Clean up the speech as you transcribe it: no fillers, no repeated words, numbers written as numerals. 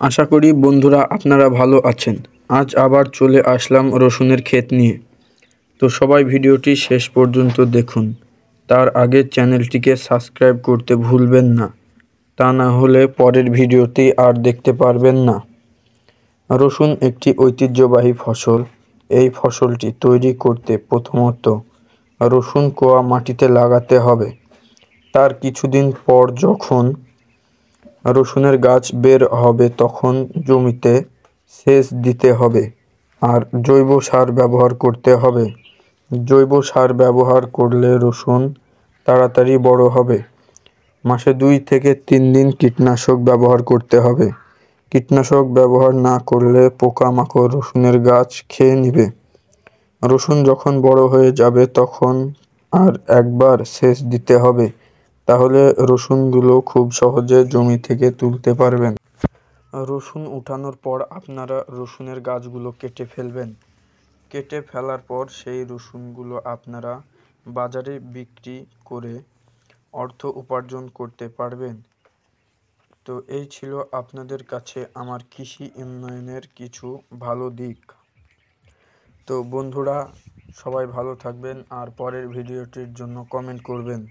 আশা করি বন্ধুরা আপনারা ভালো আছেন। আজ আবার চলে আসলাম রসুনের ক্ষেত নিয়ে। তো সবাই ভিডিওটি শেষ পর্যন্ত দেখুন। তার আগে চ্যানেলটিকে সাবস্ক্রাইব করতে ভুলবেন না, তা না হলে পরের ভিডিওটি আর দেখতে পারবেন না। রসুন একটি ঐতিহ্যবাহী ফসল। এই ফসলটি তৈরি করতে প্রথমত রসুন কোয়া মাটিতে লাগাতে হবে। তার কিছুদিন পর যখন রসুনের গাছ বের হবে তখন জমিতে সেচ দিতে হবে আর জৈব সার ব্যবহার করতে হবে। জৈব সার ব্যবহার করলে রসুন তাড়াতাড়ি বড় হবে। মাসে 2 থেকে 3 দিন কীটনাশক ব্যবহার করতে হবে। কীটনাশক ব্যবহার না করলে পোকামাকড় রসুনের গাছ খেয়ে নেবে। রসুন যখন বড় হয়ে যাবে তখন আর একবার সেচ দিতে হবে, তাহলে রসুনগুলো খুব সহজে জমি থেকে তুলতে পারবেন। রসুন উঠানোর পর আপনারা রসুনের গাছগুলো কেটে ফেলবেন। কেটে ফেলার পর সেই রসুনগুলো আপনারা বাজারে বিক্রি করে অর্থ উপার্জন করতে পারবেন। তো এই ছিল আপনাদের কাছে আমার কৃষি উন্নয়নের কিছু ভালো দিক। তো বন্ধুরা সবাই ভালো থাকবেন আর পরের ভিডিওটির জন্য কমেন্ট করবেন।